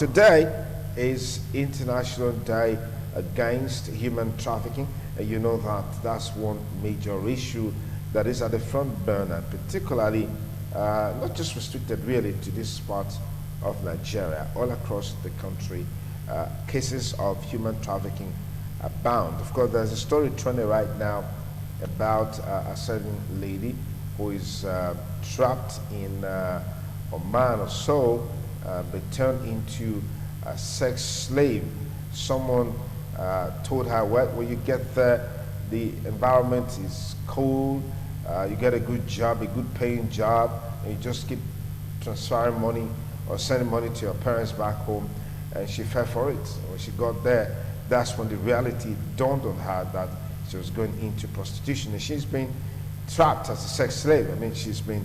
today is International Day Against Human Trafficking, and you know that that's one major issue that is at the front burner, particularly not just restricted really to this part of Nigeria, all across the country. Cases of human trafficking abound. Of course, there's a story trending right now about a certain lady who is trapped in Oman or so, but turned into a sex slave. Someone told her, well, when you get there, the environment is cool, you get a good job, a good paying job, and you just keep transferring money or sending money to your parents back home. And she fell for it. When she got there, that's when the reality dawned on her that she was going into prostitution. And she's been trapped as a sex slave. I mean, she's been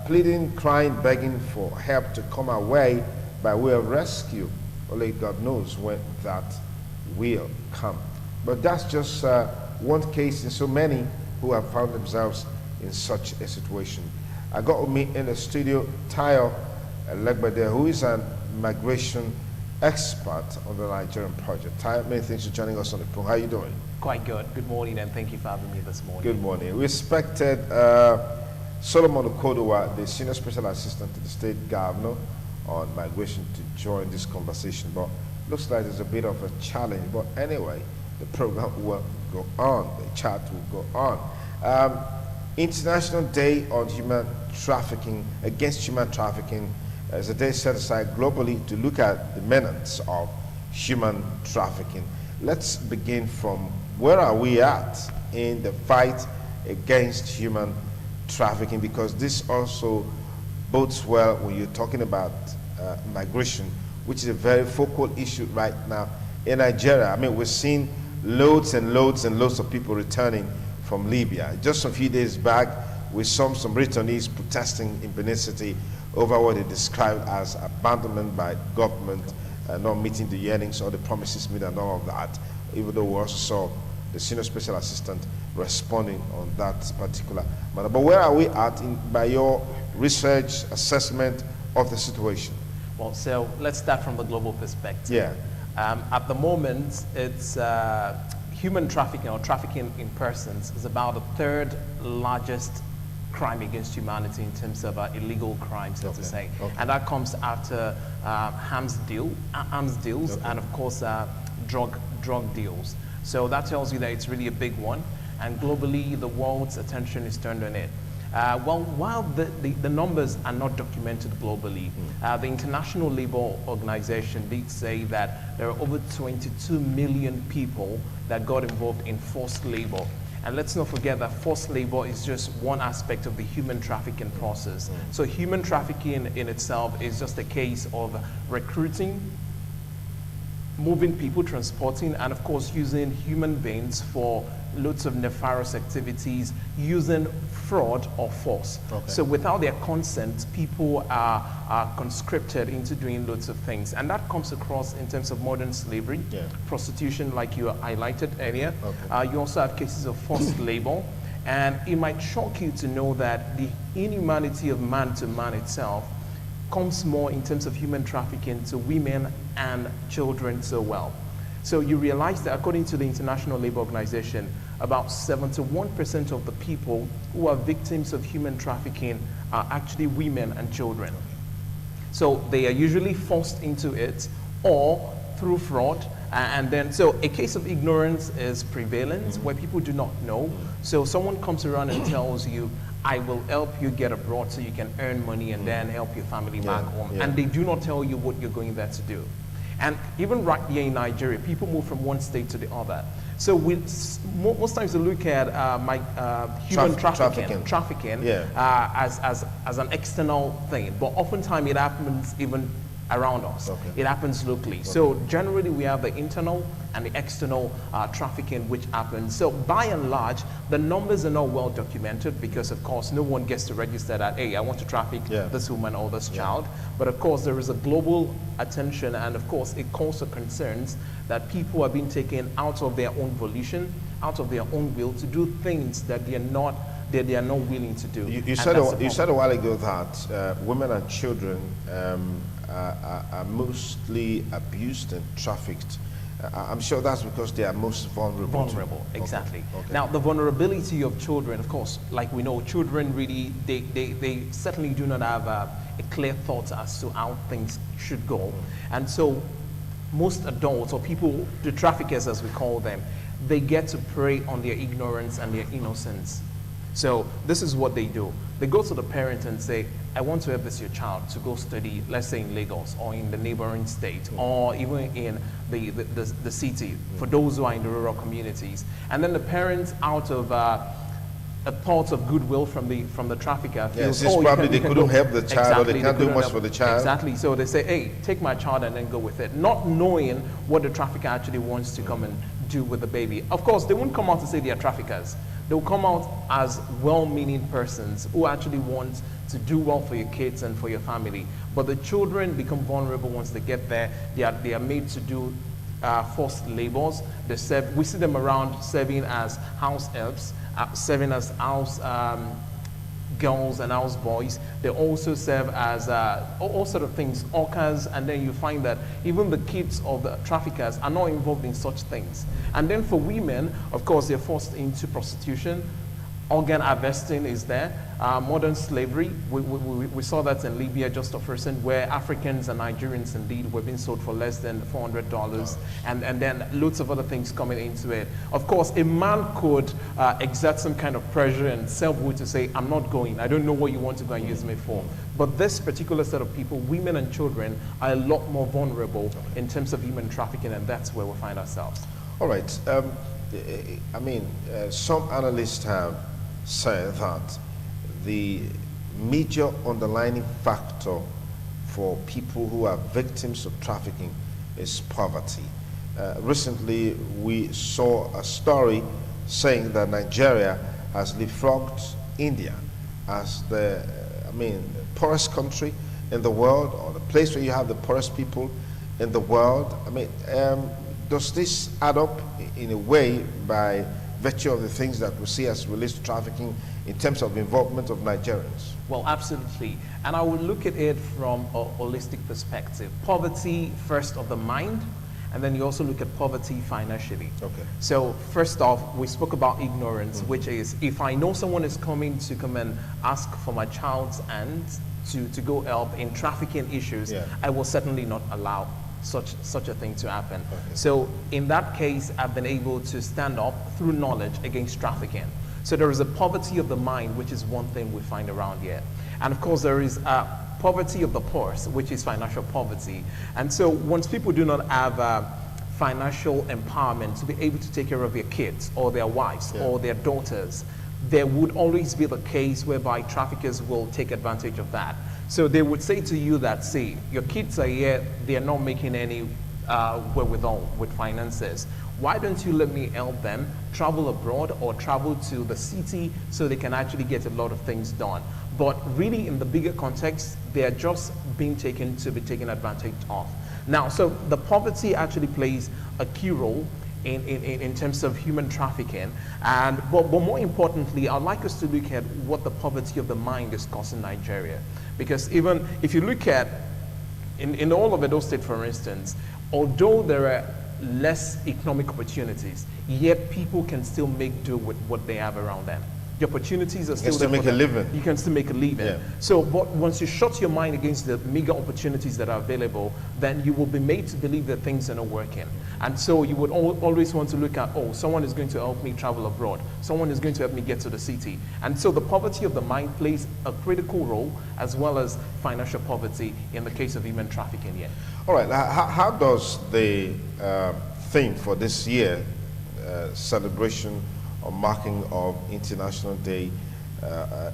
pleading, crying, begging for help to come her way by way of rescue. Only God knows when that will come. But that's just one case in so many who have found themselves in such a situation. I got with me in the studio Tayo Legbede, who is an migration expert on the Nigerian project. Tayo, many thanks for joining us on the program. How are you doing? Quite good. Good morning, and thank you for having me this morning. Good morning. Respected Solomon Okodowa, the Senior Special Assistant to the State Governor on Migration, to join this conversation. But looks like there's a bit of a challenge. But anyway, the program will go on. The chat will go on. International Day on Human Trafficking, Against Human Trafficking, is a day set aside globally to look at the menace of human trafficking. Let's begin from where are we at in the fight against human trafficking, because this also bodes well when you're talking about migration, which is a very focal issue right now in Nigeria. I mean, we're seeing loads and loads and loads of people returning from Libya. Just a few days back, we saw some returnees protesting in Benin City over what they described as abandonment by government, not meeting the yearnings or the promises made and all of that, even though we also saw the Senior Special Assistant responding on that particular matter. But where are we at by your research assessment of the situation? Well, so let's start from the global perspective. Yeah. At the moment, it's human trafficking or trafficking in persons is about the third largest crime against humanity in terms of illegal crimes, so to say. Okay. And that comes after arms deals, okay, and of course drug deals. So that tells you that it's really a big one, and globally the world's attention is turned on it. Well, while the numbers are not documented globally, the International Labour Organization did say that there are over 22 million people that got involved in forced labor. And let's not forget that forced labor is just one aspect of the human trafficking process. So human trafficking in itself is just a case of recruiting, moving people, transporting, and of course using human beings for loads of nefarious activities, using fraud or force. Okay. So without their consent, people are conscripted into doing loads of things. And that comes across in terms of modern slavery, prostitution, like you highlighted earlier. Okay. You also have cases of forced labor. And it might shock you to know that the inhumanity of man to man itself comes more in terms of human trafficking to women and children so well. So you realize that according to the International Labour Organization, about 71% of the people who are victims of human trafficking are actually women and children. So they are usually forced into it or through fraud. And then, so a case of ignorance is prevalent where people do not know. So someone comes around and tells you, I will help you get abroad so you can earn money and then help your family back home. And they do not tell you what you're going there to do. And even right here in Nigeria, people move from one state to the other. So most times we look at human trafficking as an external thing, but oftentimes it happens even around us. Okay. It happens locally. Okay. So generally we have the internal and the external trafficking which happens. So by and large, the numbers are not well documented because of course no one gets to register that, hey, I want to traffic this woman or this child. But of course there is a global attention, and of course it calls for concerns that people are being taken out of their own volition, out of their own will to do things that they are not willing to do. You said a while ago that women and children are mostly abused and trafficked, I'm sure that's because they are most vulnerable. Vulnerable, exactly. Okay. Okay. Now, the vulnerability of children, of course, like we know, children really, they certainly do not have a clear thought as to how things should go. And so most adults, or people, the traffickers as we call them, they get to prey on their ignorance and their innocence. So this is what they do. They go to the parent and say, I want to help this your child to go study, let's say in Lagos or in the neighboring state or even in the city for those who are in the rural communities. And then the parents, out of a thought of goodwill from the trafficker, yes, feels, probably they couldn't help the child, or they can't do much for the child. Exactly. So they say, hey, take my child and then go with it, not knowing what the trafficker actually wants to come and do with the baby. Of course, they won't come out to say they are traffickers. They'll come out as well-meaning persons who actually want to do well for your kids and for your family. But the children become vulnerable once they get there. They are made to do forced labors. We see them around serving as house helps, serving as house girls and house boys. They also serve as all sort of things, hawkers, and then you find that even the kids of the traffickers are not involved in such things. And then for women, of course, they're forced into prostitution. Organ harvesting is there. Modern slavery, we saw that in Libya just of recent, where Africans and Nigerians indeed were being sold for less than $400, and then loads of other things coming into it. Of course, a man could exert some kind of pressure and self-will to say, I'm not going, I don't know what you want to go and use me for. But this particular set of people, women and children, are a lot more vulnerable in terms of human trafficking, and that's where we find ourselves. All right. Some analysts have said that the major underlying factor for people who are victims of trafficking is poverty. Recently, we saw a story saying that Nigeria has leapfrogged India as the poorest country in the world, or the place where you have the poorest people in the world. Does this add up in a way by virtue of the things that we see as relates to trafficking in terms of involvement of Nigerians? Well, absolutely. And I would look at it from a holistic perspective. Poverty, first, of the mind, and then you also look at poverty financially. Okay. So first off, we spoke about ignorance, which is if I know someone is coming to come and ask for my child's hand to go help in trafficking issues, I will certainly not allow such a thing to happen. Okay. So in that case, I've been able to stand up through knowledge against trafficking. So there is a poverty of the mind, which is one thing we find around here. And of course, there is a poverty of the purse, which is financial poverty. And so once people do not have financial empowerment to be able to take care of their kids or their wives or their daughters, there would always be the case whereby traffickers will take advantage of that. So they would say to you that, see, your kids are here, they're not making any wherewithal with finances. Why don't you let me help them travel abroad or travel to the city so they can actually get a lot of things done? But really, in the bigger context, they're just being taken to be taken advantage of. Now, so the poverty actually plays a key role in terms of human trafficking. But more importantly, I'd like us to look at what the poverty of the mind is causing Nigeria. Because even if you look at, in all of Edo State, for instance, although there are less economic opportunities, yet people can still make do with what they have around them. The opportunities are still there. You can still make a living. You can still make a living. Yeah. So, but once you shut your mind against the mega opportunities that are available, then you will be made to believe that things are not working. And so you would always want to look at, oh, someone is going to help me travel abroad. Someone is going to help me get to the city. And so the poverty of the mind plays a critical role, as well as financial poverty in the case of human trafficking here. All right. How does the theme for this year, celebration or marking of International Day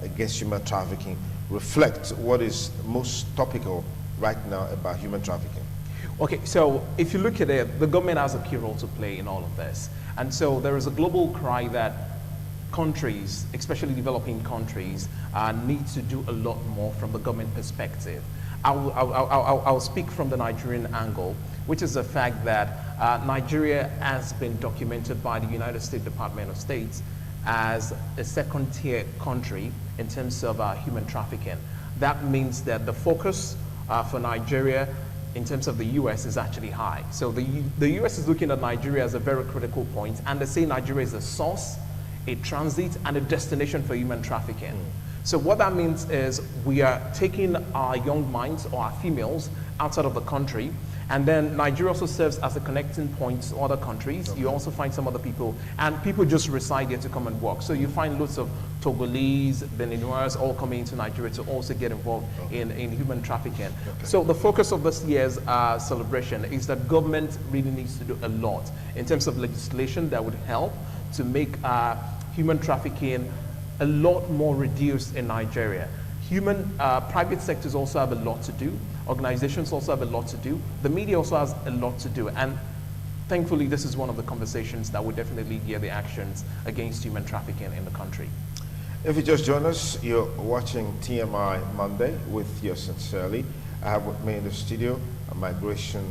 Against Human Trafficking, reflect what is most topical right now about human trafficking? Okay, so if you look at it, the government has a key role to play in all of this. And so there is a global cry that countries, especially developing countries, need to do a lot more from the government perspective. I'll speak from the Nigerian angle, which is the fact that Nigeria has been documented by the United States Department of State as a second-tier country in terms of human trafficking. That means that the focus for Nigeria in terms of the US is actually high. So the US is looking at Nigeria as a very critical point, and they say Nigeria is a source, a transit, and a destination for human trafficking. So what that means is we are taking our young minds or our females outside of the country, and then Nigeria also serves as a connecting point to other countries. You also find some other people, and people just reside here to come and work. So you find lots of Togolese, Beninese all coming into Nigeria to also get involved in human trafficking. So the focus of this year's celebration is that government really needs to do a lot in terms of legislation that would help to make human trafficking a lot more reduced in Nigeria. Private sectors also have a lot to do. Organizations also have a lot to do. The media also has a lot to do. And thankfully, this is one of the conversations that will definitely gear the actions against human trafficking in the country. If you just join us, you're watching TMI Monday with yours sincerely. I have with me in the studio a migration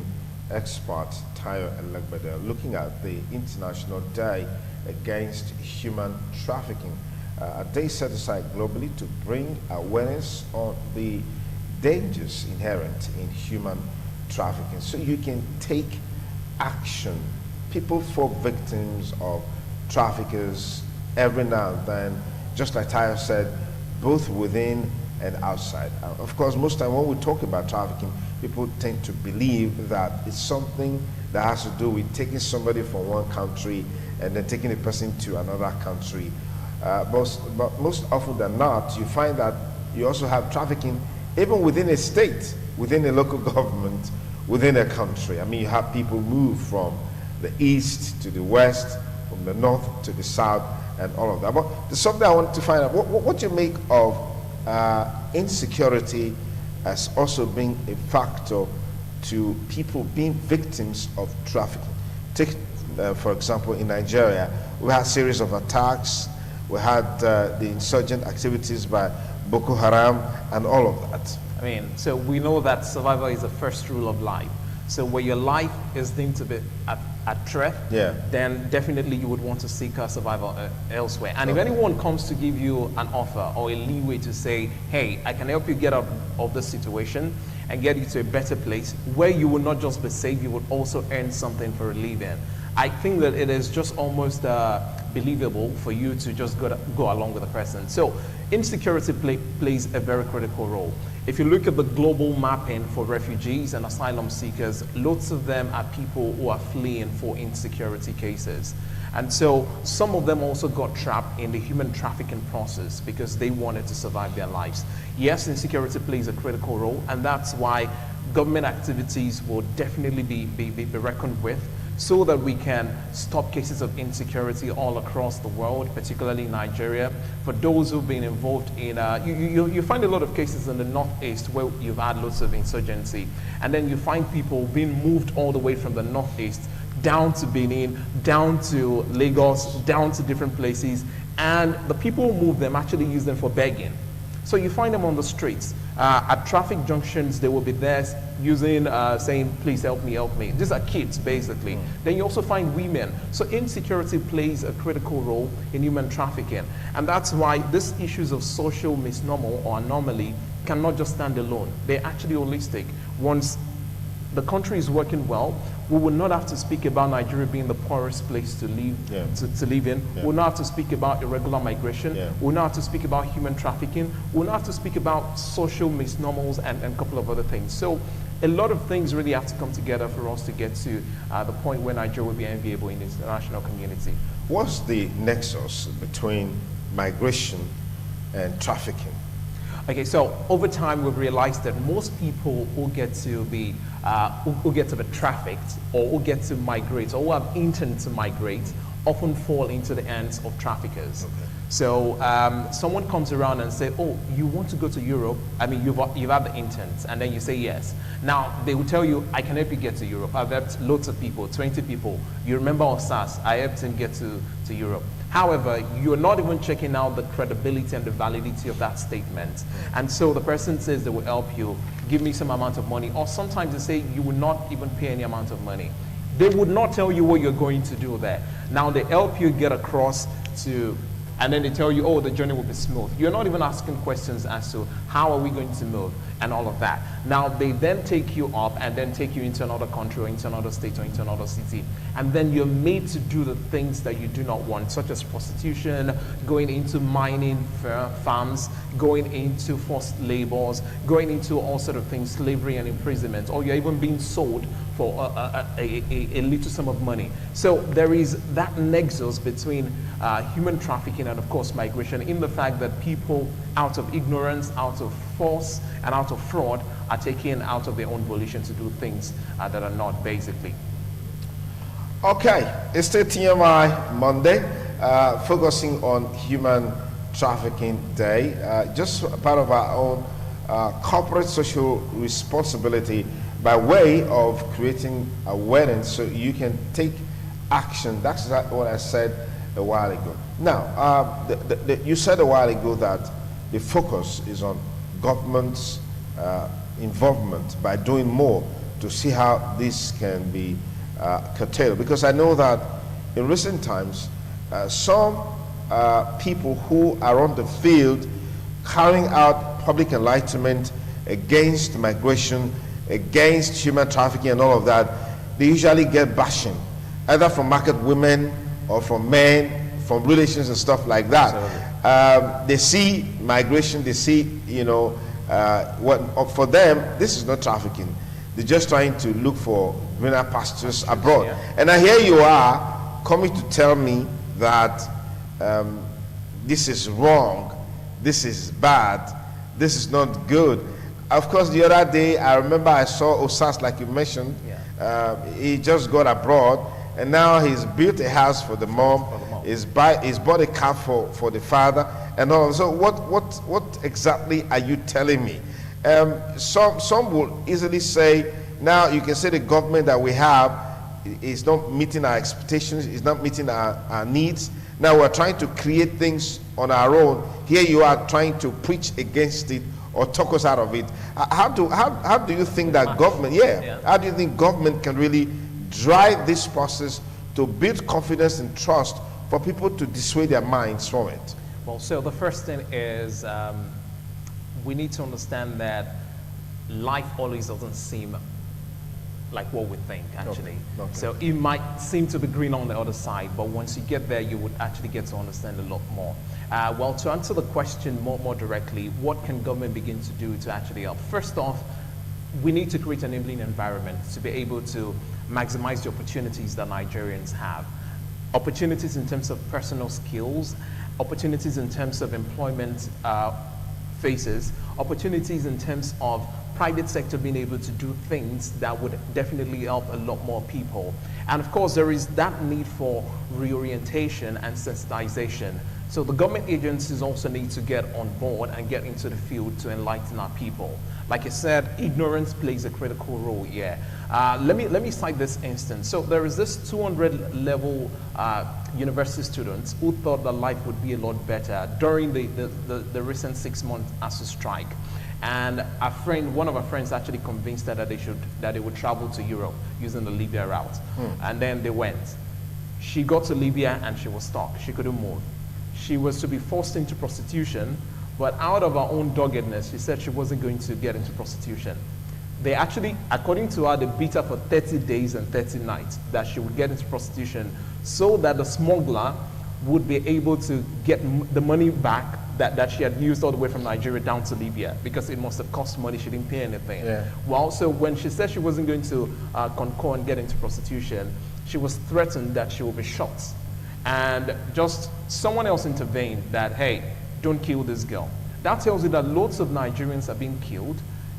expert, Tayo Elegbede, looking at the International Day Against Human Trafficking, a day set aside globally to bring awareness on the dangers inherent in human trafficking, so you can take action. People fall victims of traffickers every now and then, just like Tayo said, both within and outside. Of course, most time when we talk about trafficking, people tend to believe that it's something that has to do with taking somebody from one country and then taking a person to another country. But most often than not, you find that you also have trafficking even within a state, within a local government, within a country. I mean, you have people move from the east to the west, from the north to the south, and all of that. But there's something I wanted to find out. What do you make of insecurity as also being a factor to people being victims of trafficking? Take, for example, in Nigeria, we had a series of attacks. We had the insurgent activities by Boko Haram and all of that. I mean, so we know that survival is the first rule of life. So where your life is deemed to be at threat, then definitely you would want to seek survival elsewhere. And if anyone comes to give you an offer or a leeway to say, hey, I can help you get out of this situation and get you to a better place where you will not just be safe, you would also earn something for a living, I think that it is just almost believable for you to just go along with the person. So insecurity plays a very critical role. If you look at the global mapping for refugees and asylum seekers, lots of them are people who are fleeing for insecurity cases. And so some of them also got trapped in the human trafficking process because they wanted to survive their lives. Yes, insecurity plays a critical role, and that's why government activities will definitely be reckoned with, so that we can stop cases of insecurity all across the world, particularly in Nigeria. For those who've been involved in, you find a lot of cases in the northeast where you've had lots of insurgency, and then you find people being moved all the way from the northeast down to Benin, down to Lagos, down to different places, and the people who move them actually use them for begging. So you find them on the streets. At traffic junctions, they will be there using, saying, please help me, help me. These are kids, basically. Then you also find women. So insecurity plays a critical role in human trafficking. And that's why these issues of social misnomer or anomaly cannot just stand alone. They're actually holistic. Once the country is working well, we will not have to speak about Nigeria being the poorest place to live, to live in. We'll not have to speak about irregular migration. We'll not have to speak about human trafficking. We'll not have to speak about social misnomers and a couple of other things. So a lot of things really have to come together for us to get to the point where Nigeria will be enviable in the international community. What's the nexus between migration and trafficking? Okay, so over time we've realized that most people who get to be trafficked or who get to migrate or who have intent to migrate often fall into the hands of traffickers. Okay. So someone comes around and say, oh, you want to go to Europe? I mean, you've had the intent, and then you say yes. Now, they will tell you, I can help you get to Europe. I've helped loads of people, 20 people. You remember Osas, I helped him get to Europe. However, you're not even checking out the credibility and the validity of that statement. And so the person says they will help you, give me some amount of money, or sometimes they say you will not even pay any amount of money. They would not tell you what you're going to do there. Now they help you get across to and then they tell you, oh, the journey will be smooth. You're not even asking questions as to how are we going to move and all of that. Now, they then take you up and then take you into another country or into another state or into another city. And then you're made to do the things that you do not want, such as prostitution, going into mining farms, going into forced labors, going into all sort of things, slavery and imprisonment, or you're even being sold for a little sum of money. So there is that nexus between human trafficking and, of course, migration, in the fact that people, out of ignorance, out of force, and out of fraud, are taken out of their own volition to do things that are not, basically. Okay, it's still TMI Monday, focusing on Human Trafficking Day. Just part of our own corporate social responsibility by way of creating awareness so you can take action. That's exactly what I said a while ago. Now, you said a while ago that the focus is on government's involvement by doing more to see how this can be curtailed. Because I know that in recent times, some people who are on the field carrying out public enlightenment against migration, against human trafficking and all of that, they usually get bashing, either from market women or from men, from relations and stuff like that. They see migration, they see, you know, for them, this is not trafficking. They're just trying to look for greener pastures abroad. Yeah. And now here you are coming to tell me that this is wrong, this is bad, this is not good. Of course, the other day, I remember I saw Osas, like you mentioned. Yeah. He just got abroad, and now he's built a house for the mom. He's bought a car for the father, and all. So what exactly are you telling me? Some will easily say, now you can say the government that we have is not meeting our expectations, is not meeting our needs. Now we're trying to create things on our own. Here you are trying to preach against it or talk us out of it. How do you think that government, how do you think government can really drive this process to build confidence and trust for people to dissuade their minds from it? Well, so the first thing is we need to understand that life always doesn't seem like what we think, actually. Okay. So it might seem to be green on the other side, but once you get there, you would actually get to understand a lot more. Well, to answer the question more directly, what can government begin to do to actually help? First off, we need to create an enabling environment to be able to maximize the opportunities that Nigerians have. Opportunities in terms of personal skills, opportunities in terms of employment phases, opportunities in terms of private sector being able to do things that would definitely help a lot more people. And of course, there is that need for reorientation and sensitization. So the government agencies also need to get on board and get into the field to enlighten our people. Like I said, ignorance plays a critical role here. Let me cite this instance. So there is this 200 level university students who thought that life would be a lot better during the recent 6-month ASU strike. And one of our friends actually convinced her that they would travel to Europe using the Libya route. And then they went. She got to Libya and she was stuck. She couldn't move. She was to be forced into prostitution, but out of her own doggedness, she said she wasn't going to get into prostitution. They actually, according to her, they beat her for 30 days and 30 nights that she would get into prostitution so that the smuggler would be able to get the money back that she had used all the way from Nigeria down to Libya, because it must have cost money. She didn't pay anything. Yeah. Well, so when she said she wasn't going to concur and get into prostitution, she was threatened that she would be shot. And just someone else intervened that, hey, don't kill this girl. That tells you that lots of Nigerians are being killed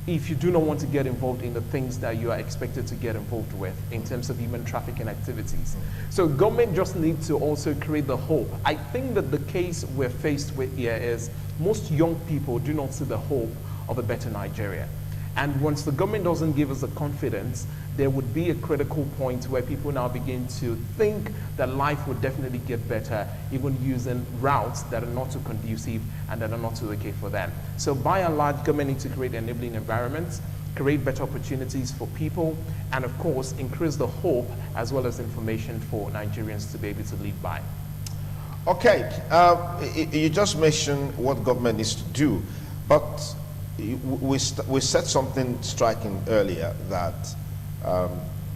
if you do not want to get involved in the things that you are expected to get involved with in terms of human trafficking activities. So government just needs to also create the hope. I think that the case we're faced with here is most young people do not see the hope of a better Nigeria. And once the government doesn't give us the confidence, there would be a critical point where people now begin to think that life would definitely get better, even using routes that are not too conducive and that are not too okay for them. So by and large, government needs to create enabling environments, create better opportunities for people, and of course, increase the hope as well as information for Nigerians to be able to live by. Okay, you just mentioned what government needs to do, but we said something striking earlier that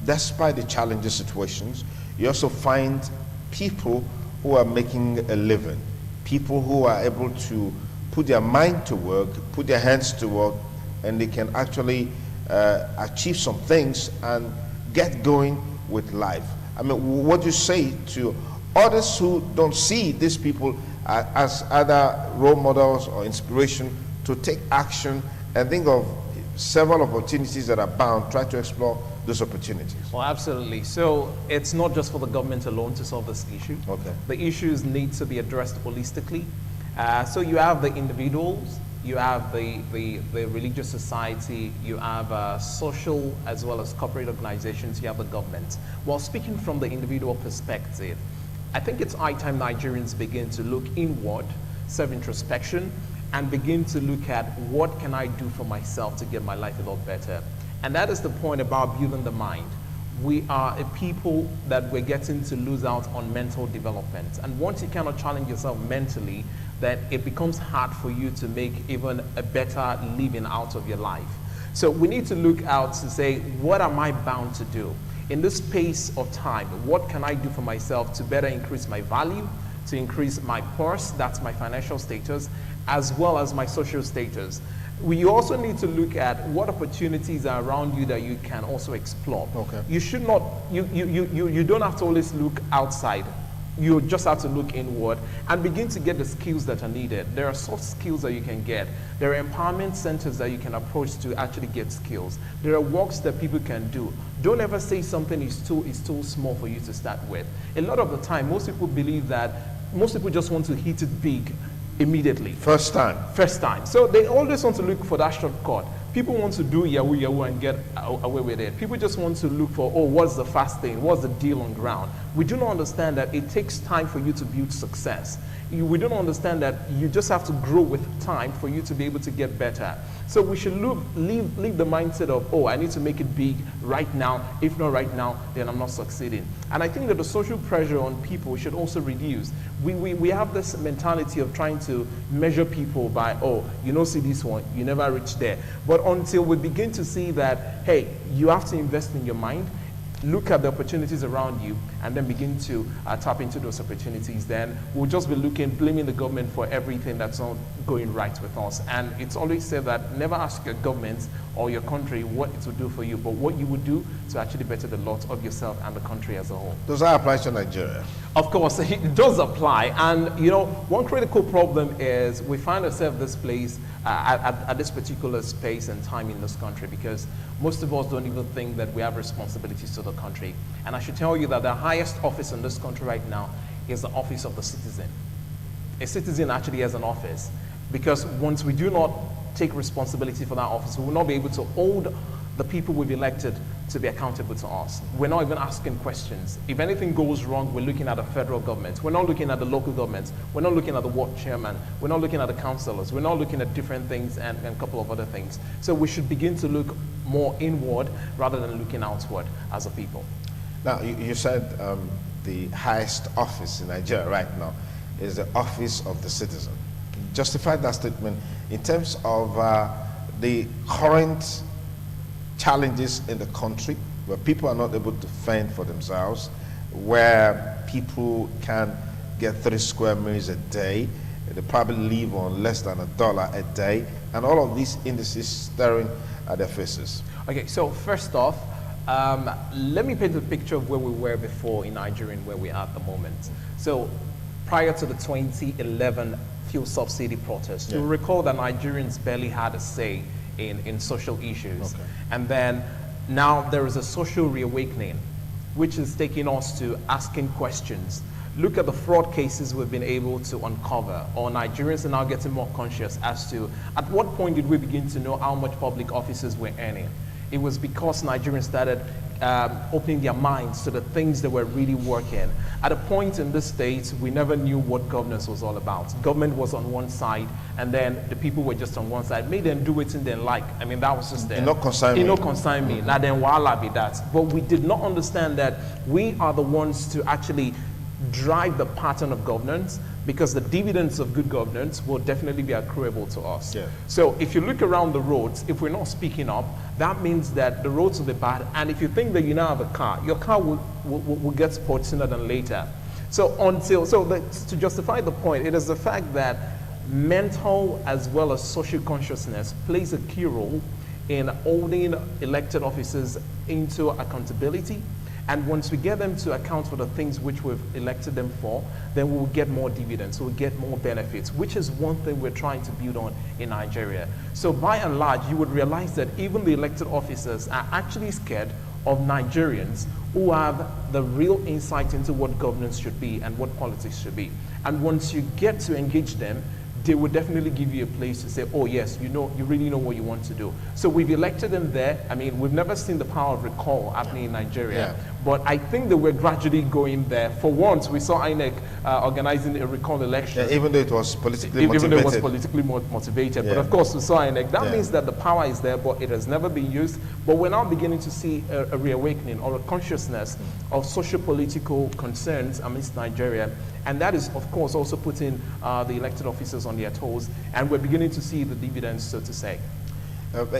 despite the challenging situations, you also find people who are making a living, people who are able to put their mind to work, put their hands to work, and they can actually achieve some things and get going with life. I mean, what do you say to others who don't see these people as either role models or inspiration to take action and think of several opportunities that are bound, try to explore those opportunities? Well, absolutely. So it's not just for the government alone to solve this issue. Okay. The issues need to be addressed holistically. So you have the individuals, you have the religious society, you have social as well as corporate organizations, you have the government. Well, speaking from the individual perspective, I think it's high time Nigerians begin to look inward, self-introspection, and begin to look at what can I do for myself to get my life a lot better. And that is the point about building the mind. We are a people that we're getting to lose out on mental development. And once you cannot challenge yourself mentally, then it becomes hard for you to make even a better living out of your life. So we need to look out to say, what am I bound to do? In this space of time, what can I do for myself to better increase my value, to increase my purse, that's my financial status, as well as my social status. We also need to look at what opportunities are around you that you can also explore. Okay. You should not, you don't have to always look outside. You just have to look inward and begin to get the skills that are needed. There are soft skills that you can get. There are empowerment centers that you can approach to actually get skills. There are works that people can do. Don't ever say something is too small for you to start with. A lot of the time, most people believe that most people just want to hit it big immediately. First time. First time. So they always want to look for that shortcut. People want to do Yahoo and get away with it. People just want to look for, oh, what's the fast thing? What's the deal on ground? We do not understand that it takes time for you to build success. We don't understand that you just have to grow with time for you to be able to get better. So we should leave the mindset of, oh, I need to make it big right now. If not right now, then I'm not succeeding. And I think that the social pressure on people should also reduce. We have this mentality of trying to measure people by, oh, you know, see this one, you never reach there. But until we begin to see that, hey, you have to invest in your mind, look at the opportunities around you, and then begin to tap into those opportunities, then we'll just be blaming the government for everything that's not going right with us. And it's always said that never ask your government or your country what it will do for you, but what you would do to actually better the lot of yourself and the country as a whole. Does that apply to Nigeria? Of course, it does apply. And, you know, one critical problem is we find ourselves this place at this particular space and time in this country because most of us don't even think that we have responsibilities to the country. And I should tell you that the highest office in this country right now is the office of the citizen. A citizen actually has an office because once we do not take responsibility for that office, we will not be able to hold the people we've elected to be accountable to us. We're not even asking questions. If anything goes wrong, we're looking at the federal government. We're not looking at the local governments. We're not looking at the ward chairman. We're not looking at the councillors. We're not looking at different things and a couple of other things. So we should begin to look more inward rather than looking outward as a people. Now, you said the highest office in Nigeria right now is the office of the citizen. Justify that statement in terms of the current challenges in the country where people are not able to fend for themselves, where people can get 3 square meals a day, they probably live on less than $1 a day, and all of these indices staring at their faces. Okay, so first off, let me paint a picture of where we were before in Nigeria and where we are at the moment. So prior to the 2011 fuel subsidy protest, you'll recall that Nigerians barely had a say in social issues. Okay. And then now there is a social reawakening, which is taking us to asking questions. Look at the fraud cases we've been able to uncover, or Nigerians are now getting more conscious as to at what point did we begin to know how much public offices we're earning. It was because Nigerians started opening their minds to the things that were really working. At a point in this state, we never knew what governance was all about. Government was on one side, and then the people were just on one side. Made them do it in their like. I mean, that was just there. It not concern me. It not concern me. Now then, wala be that. But we did not understand that we are the ones to actually drive the pattern of governance, because the dividends of good governance will definitely be accruable to us. Yeah. So if you look around the roads, if we're not speaking up, that means that the roads will be bad. And if you think that you now have a car, your car will get spoiled sooner than later. So to justify the point, it is the fact that mental as well as social consciousness plays a key role in holding elected officers into accountability. And once we get them to account for the things which we've elected them for, then we'll get more dividends, we'll get more benefits, which is one thing we're trying to build on in Nigeria. So by and large, you would realize that even the elected officers are actually scared of Nigerians who have the real insight into what governance should be and what politics should be. And once you get to engage them, they will definitely give you a place to say, oh yes, you really know what you want to do. So we've elected them there. I mean, we've never seen the power of recall happening in Nigeria, but I think that we're gradually going there. For once, we saw INEC organizing a recall election. Yeah, even though it was politically motivated. Even though it was politically motivated. But of course, we saw INEC. That means that the power is there, but it has never been used. But we're now beginning to see a reawakening or a consciousness of socio-political concerns amidst Nigeria. And that is, of course, also putting the elected officers on their toes. And we're beginning to see the dividends, so to say.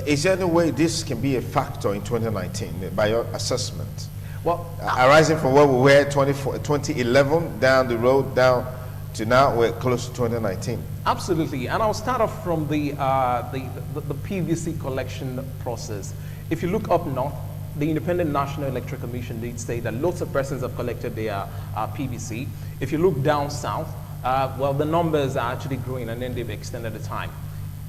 Is there any way this can be a factor in 2019, by your assessment? Well, arising from where we were 2011, down the road, down to now, we're close to 2019. Absolutely. And I'll start off from the PVC collection process. If you look up north, the Independent National Electoral Commission did say that lots of persons have collected their PVC. If you look down south, well, the numbers are actually growing, and then they've extended the time.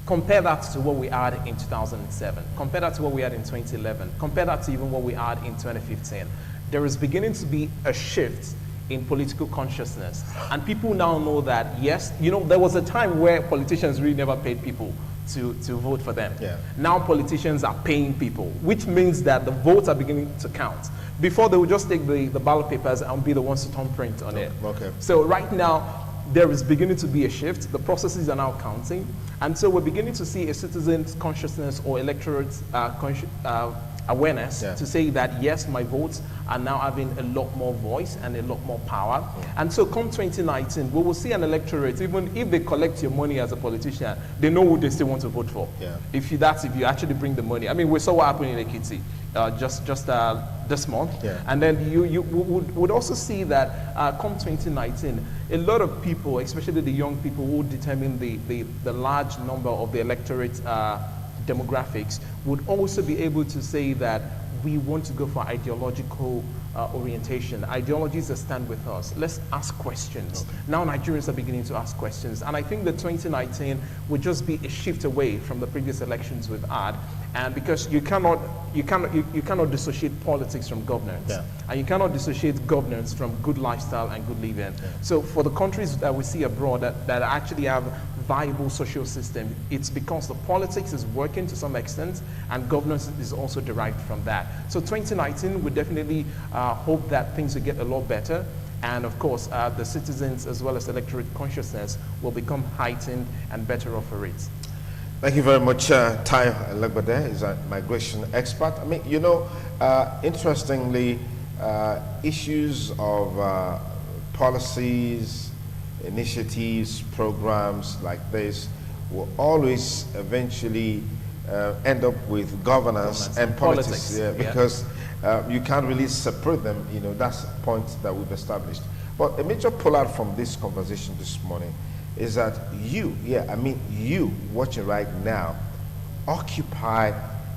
Compare that to what we had in 2007. Compare that to what we had in 2011. Compare that to even what we had in 2015. There is beginning to be a shift in political consciousness. And people now know that, yes, there was a time where politicians really never paid people to vote for them. Yeah. Now politicians are paying people, which means that the votes are beginning to count. Before, they would just take the ballot papers and be the ones to thumbprint on it. Okay. So right now, there is beginning to be a shift. The processes are now counting. And so we're beginning to see a citizen's consciousness or electorate awareness to say that, yes, my votes are now having a lot more voice and a lot more power. And so come 2019, we will see an electorate, even if they collect your money as a politician, they know who they still want to vote for. If you actually bring the money. I mean, we saw what happened in Ekiti just this month. And then you would also see that come 2019, a lot of people, especially the young people who determine the large number of the electorate demographics, would also be able to say that we want to go for ideological orientation, ideologies that stand with us. Let's ask questions. Okay. Now Nigerians are beginning to ask questions. And I think that 2019 would just be a shift away from the previous elections we've had. And because you cannot dissociate politics from governance. And you cannot dissociate governance from good lifestyle and good living. So for the countries that we see abroad that actually have viable social system, it's because the politics is working to some extent and governance is also derived from that. So 2019, we definitely hope that things will get a lot better. And of course, the citizens as well as electorate consciousness will become heightened and better off for it. Thank you very much. Tayo Elegbade is a migration expert. I mean, interestingly, issues of policies, initiatives, programs like this will always eventually end up with governance and politics. Because you can't really separate them. That's a point that we've established. But a major pull-out from this conversation this morning is that you watching right now, occupy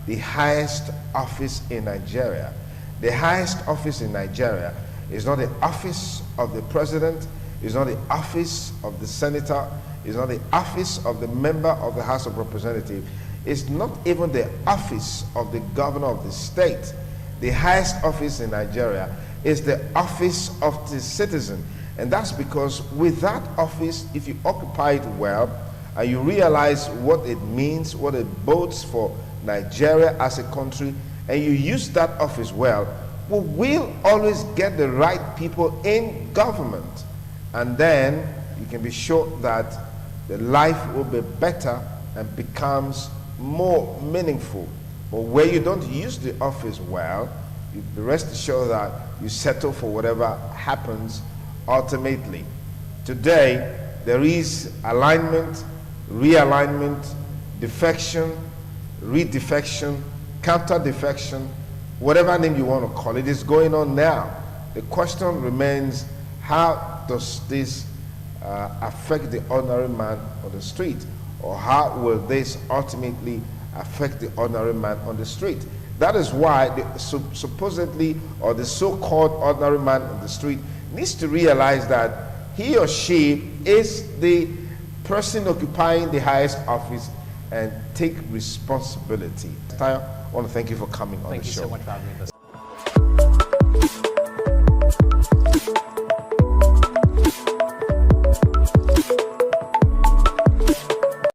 the highest office in Nigeria. The highest office in Nigeria is not the office of the president, it's not the office of the senator, it's not the office of the member of the House of Representatives, it's not even the office of the governor of the state. The highest office in Nigeria is the office of the citizen. And that's because with that office, if you occupy it well, and you realize what it means, what it bodes for Nigeria as a country, and you use that office well, we will always get the right people in government. And then you can be sure that the life will be better and becomes more meaningful. But where you don't use the office well, you rest assured that you settle for whatever happens ultimately. Today, there is alignment, realignment, defection, redefection, counter-defection, whatever name you want to call it, is going on now. The question remains, how does this affect the ordinary man on the street? Or how will this ultimately affect the ordinary man on the street? That is why the supposedly, or the so-called ordinary man on the street needs to realize that he or she is the person occupying the highest office and take responsibility. I want to thank you for coming on the show. Thank you so much for having us.